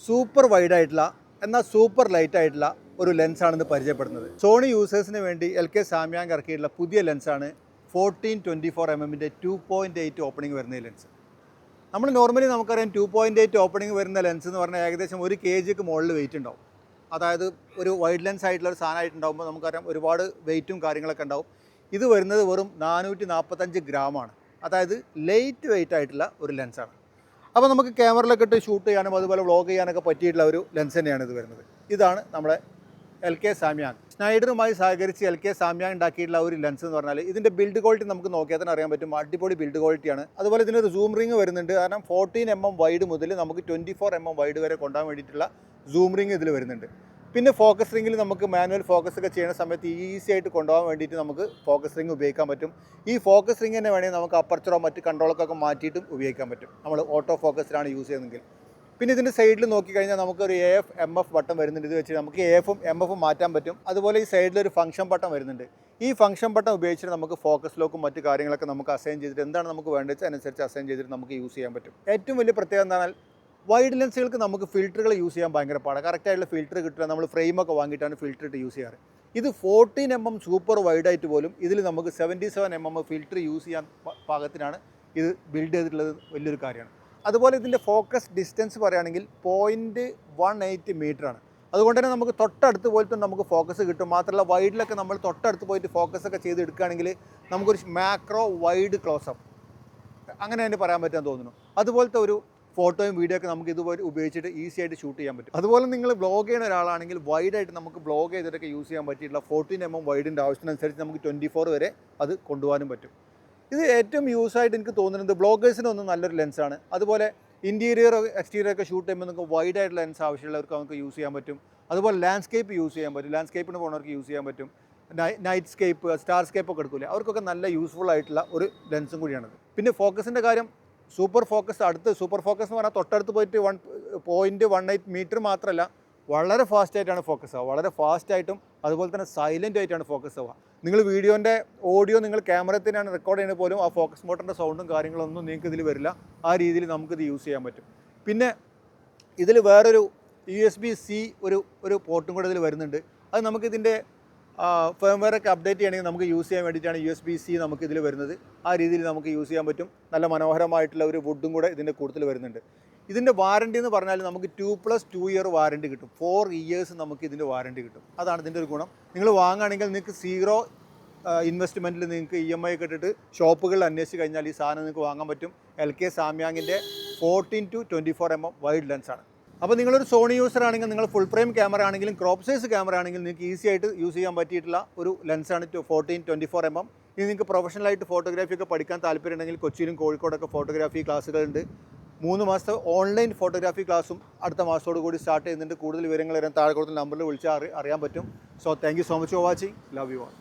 Super wide ആയിട്ടുള്ള എന്നാൽ super light ആയിട്ടുള്ള ഒരു ലെൻസാണെന്ന് പരിചയപ്പെടുന്നത്. സോണി യൂസേഴ്സിന് വേണ്ടി LK സാംയാങ് ഇറക്കിയിട്ടുള്ള പുതിയ ലെൻസാണ് 14-24mm 2.8 ഓപ്പണിംഗ് വരുന്ന ലെൻസ്. നമ്മൾ നോർമലി നമുക്കറിയാം 2.8 ഓപ്പണിംഗ് വരുന്ന ലെൻസ് എന്ന് പറഞ്ഞാൽ ഏകദേശം 1 kgക്ക് മുകളിൽ വെയിറ്റ് ഉണ്ടാവും. അതായത് ഒരു വൈഡ് ലെൻസ് ആയിട്ടുള്ള ഒരു സാധനമായിട്ടുണ്ടാകുമ്പോൾ നമുക്കറിയാം ഒരുപാട് വെയിറ്റും കാര്യങ്ങളൊക്കെ ഉണ്ടാവും. ഇത് വരുന്നത് വെറും 445 ഗ്രാമാണ്. അതായത് ലൈറ്റ് വെയിറ്റ് ആയിട്ടുള്ള ഒരു ലെൻസാണ്. അപ്പോൾ നമുക്ക് ക്യാമറയിലൊക്കെ ഇട്ട് ഷൂട്ട് ചെയ്യാനും അതുപോലെ വ്ളോഗ് ചെയ്യാനൊക്കെ പറ്റിയിട്ടുള്ള ഒരു ലെൻസ് തന്നെയാണ് ഇത് വരുന്നത്. ഇതാണ് നമ്മുടെ LK സാംയാങ്. സ്നൈഡറുമായി സഹകരിച്ച് LK സാംയാങ് ഉണ്ടാക്കിയിട്ടുള്ള ഒരു ലെൻസ് എന്ന് പറഞ്ഞാൽ ഇതിൻ്റെ ബിൽഡ് ക്വാളിറ്റി നമുക്ക് നോക്കിയാൽ തന്നെ അറിയാൻ പറ്റും. അടിപൊളി ബിൽഡ് ക്വാളിറ്റിയാണ്. അതുപോലെ ഇതിനൊരു സൂം റിംഗ് വരുന്നുണ്ട്. കാരണം 14mm വൈഡ് മുതൽ നമുക്ക് 24mm വൈഡ് വരെ കൊണ്ടുപോകാൻ വേണ്ടിയിട്ടുള്ള സൂം റിംഗ് ഇതിൽ വരുന്നുണ്ട്. പിന്നെ ഫോക്കസ് റിംഗിൽ നമുക്ക് മാനുവൽ ഫോക്കസ് ഒക്കെ ചെയ്യുന്ന സമയത്ത് ഈസി ആയിട്ട് കൊണ്ടുപോകാൻ വേണ്ടിയിട്ട് നമുക്ക് ഫോക്കസ് റിംഗ് ഉപയോഗിക്കാൻ പറ്റും. ഈ ഫോക്കസ് റിംഗ് തന്നെ വേണമെങ്കിൽ നമുക്ക് അപ്പർച്ചറോ മറ്റ് കൺട്രോളൊക്കെ മാറ്റിയിട്ടും ഉപയോഗിക്കാൻ പറ്റും, നമ്മൾ ഓട്ടോ ഫോക്കസിലാണ് യൂസ് ചെയ്യുന്നതെങ്കിൽ. പിന്നെ ഇതിൻ്റെ സൈഡിൽ നോക്കിക്കഴിഞ്ഞാൽ നമുക്കൊരു AF MF ബട്ടൺ വരുന്നുണ്ട്. ഇത് വെച്ച് നമുക്ക് AFും MFും മാറ്റാൻ പറ്റും. അതുപോലെ ഈ സൈഡിലൊരു ഫംഗ്ഷൻ ബട്ടൺ വരുന്നുണ്ട്. ഈ ഫംഗ്ഷൻ ബട്ടൺ ഉപയോഗിച്ചിട്ട് നമുക്ക് ഫോക്കസ് ലോക്കും മറ്റു കാര്യങ്ങളൊക്കെ നമുക്ക് അസൈൻ ചെയ്തിട്ട് എന്താണ് നമുക്ക് വേണ്ടത് അതിനനുസരിച്ച് അസൈൻ ചെയ്തിട്ട് നമുക്ക് യൂസ് ചെയ്യാൻ പറ്റും. ഏറ്റവും വലിയ പ്രത്യേകത എന്നാൽ വൈഡ് ലെൻസുകൾക്ക് നമുക്ക് ഫിൽറ്ററുകൾ യൂസ് ചെയ്യാൻ ഭയങ്കര പാടാണ്. കറക്റ്റായിട്ടുള്ള ഫിൽറ്റർ കിട്ടുക നമ്മൾ ഫ്രെയിമൊക്കെ വാങ്ങിയിട്ടാണ് ഫിൽറ്റർ ഇട്ട് യൂസ് ചെയ്യാറ്. ഇത് 14mm സൂപ്പർ വൈഡായിട്ട് പോലും ഇതിൽ നമുക്ക് 77mm ഫിൽറ്റർ യൂസ് ചെയ്യാൻ പാകത്തിനാണ് ഇത് ബിൽഡ് ചെയ്തിട്ടുള്ളത്. വലിയൊരു കാര്യമാണ്. അതുപോലെ ഇതിൻ്റെ ഫോക്കസ് ഡിസ്റ്റൻസ് പറയുകയാണെങ്കിൽ 0.18 മീറ്ററാണ്. അതുകൊണ്ട് തന്നെ നമുക്ക് തൊട്ടടുത്ത് പോയിട്ട് നമുക്ക് ഫോക്കസ് കിട്ടും. മാത്രമല്ല വൈഡിലൊക്കെ നമ്മൾ തൊട്ടടുത്ത് പോയിട്ട് ഫോക്കസ് ഒക്കെ ചെയ്ത് എടുക്കുകയാണെങ്കിൽ നമുക്കൊരു മാക്രോ വൈഡ് ക്ലോസപ്പ് അങ്ങനെ തന്നെ പറയാൻ പറ്റാൻ തോന്നുന്നു. അതുപോലത്തെ ഒരു ഫോട്ടോയും വീഡിയോ ഒക്കെ നമുക്ക് ഇതുപോലെ ഉപയോഗിച്ചിട്ട് ഈസി ആയിട്ട് ഷൂട്ട് ചെയ്യാൻ പറ്റും. അതുപോലെ നിങ്ങൾ വ്ളോഗ് ചെയ്യുന്ന ഒരാളാണെങ്കിൽ വൈഡായിട്ട് നമുക്ക് വ്ളോഗ് ചെയ്തിട്ടൊക്കെ യൂസ് ചെയ്യാൻ പറ്റിയിട്ടുള്ള 14mm വൈഡിൻ്റെ ആവശ്യത്തിനനുസരിച്ച് നമുക്ക് 24 വരെ അത് കൊണ്ടുപോകാനും പറ്റും. ഇത് ഏറ്റവും യൂസായിട്ട് എനിക്ക് തോന്നുന്നത് ബ്ലോഗേഴ്സിനൊന്നും നല്ലൊരു ലെൻസാണ്. അതുപോലെ ഇൻറ്റീരിയർ എക്സ്റ്റീരിയർ ഒക്കെ ഷൂട്ട് ചെയ്യുമ്പോൾ നമുക്ക് വൈഡായിട്ടുള്ള ലെൻസ് ആവശ്യമുള്ളവർക്ക് നമുക്ക് യൂസ് ചെയ്യാൻ പറ്റും. അതുപോലെ ലാൻഡ്സ്കേപ്പ് യൂസ് ചെയ്യാൻ പറ്റും. ലാൻഡ്സ്കേപ്പിന് പോകുന്നവർക്ക് യൂസ് ചെയ്യാൻ പറ്റും. നൈറ്റ് സ്കേപ്പ്, സ്റ്റാർ സ്കേപ്പ് ഒക്കെ എടുക്കില്ല, അവർക്കൊക്കെ നല്ല യൂസ്ഫുൾ ആയിട്ടുള്ള ഒരു ലെൻസും കൂടിയാണത്. പിന്നെ ഫോക്കസിൻ്റെ കാര്യം, സൂപ്പർ ഫോക്കസ് സൂപ്പർ ഫോക്കസ് എന്ന് പറഞ്ഞാൽ തൊട്ടടുത്ത് പോയിട്ട് 1.18 മീറ്റർ മാത്രമല്ല വളരെ ഫാസ്റ്റായിട്ടാണ് ഫോക്കസ് ആവുക. വളരെ ഫാസ്റ്റായിട്ടും അതുപോലെ തന്നെ സൈലൻ്റ് ആയിട്ടാണ് ഫോക്കസ് ആവുക. നിങ്ങൾ വീഡിയോൻ്റെ ഓഡിയോ നിങ്ങൾ ക്യാമറയിൽ തന്നെയാണ് റെക്കോർഡ് ചെയ്യുന്നത് പോലും ആ ഫോക്കസ് മോട്ടറിൻ്റെ സൗണ്ടും കാര്യങ്ങളൊന്നും നിങ്ങൾക്ക് ഇതിൽ വരില്ല. ആ രീതിയിൽ നമുക്കിത് യൂസ് ചെയ്യാൻ പറ്റും. പിന്നെ ഇതിൽ വേറൊരു USB-C ഒരു പോർട്ടും കൂടെ ഇതിൽ വരുന്നുണ്ട്. അത് നമുക്കിതിൻ്റെ ഫേംവെയർ ഒക്കെ അപ്ഡേറ്റ് ചെയ്യണമെങ്കിൽ നമുക്ക് യൂസ് ചെയ്യാൻ വേണ്ടിയിട്ടാണ് USB-C നമുക്ക് ഇതിൽ വരുന്നത്. ആ രീതിയിൽ നമുക്ക് യൂസ് ചെയ്യാൻ പറ്റും. നല്ല മനോഹരമായിട്ടുള്ള ഒരു വുഡും കൂടെ ഇതിൻ്റെ കൂടുതൽ വരുന്നുണ്ട്. ഇതിൻ്റെ വാറണ്ടി എന്ന് പറഞ്ഞാൽ നമുക്ക് 2+2 ഇയർ വാറണ്ടി കിട്ടും. 4 ഇയേഴ്സ് നമുക്ക് ഇതിൻ്റെ വാറണ്ടി കിട്ടും. അതാണ് ഇതിൻ്റെ ഒരു ഗുണം. നിങ്ങൾ വാങ്ങുകയാണെങ്കിൽ നിങ്ങൾക്ക് 0 ഇൻവെസ്റ്റ്മെൻറ്റിൽ നിങ്ങൾക്ക് EMI ഒക്കെ ഇട്ടിട്ട് ഷോപ്പുകളിൽ അന്വേഷിച്ച് കഴിഞ്ഞാൽ ഈ സാധനം നിങ്ങൾക്ക് വാങ്ങാൻ പറ്റും. LK സാംയാങ്ങിൻ്റെ 14-24mm വൈഡ് ലെൻസാണ്. അപ്പോൾ നിങ്ങളൊരു സോണി യൂസർ ആണെങ്കിൽ, നിങ്ങൾ ഫുൾ ഫ്രെയിം ക്യാമറ ആണെങ്കിലും ക്രോപ്പ് സൈസ് ക്യാമറ ആണെങ്കിലും നിങ്ങൾക്ക് ഈസി ആയിട്ട് യൂസ് ചെയ്യാൻ പറ്റിയിട്ടുള്ള ഒരു ലെൻസാണ് 14-24mm. ഇനി നിങ്ങൾക്ക് പ്രൊഫഷണലായിട്ട് ഫോട്ടോഗ്രാഫി ഒക്കെ പഠിക്കാൻ താല്പര്യമുണ്ടെങ്കിൽ കൊച്ചിയിലും കോഴിക്കോടൊക്കെ ഫോട്ടോഗ്രാഫി ക്ലാസ്സുകളുണ്ട്. 3 മാസത്തെ ഓൺലൈൻ ഫോട്ടോഗ്രാഫി ക്ലാസ്സും അടുത്ത മാസത്തോടു കൂടി സ്റ്റാർട്ട് ചെയ്യുന്നുണ്ട്. കൂടുതൽ വിവരങ്ങൾ വരാൻ താഴെ കൊടുത്ത നമ്പറിൽ വിളിച്ചാൽ അറിയാൻ പറ്റും. So thank you so much for watching. Love you all.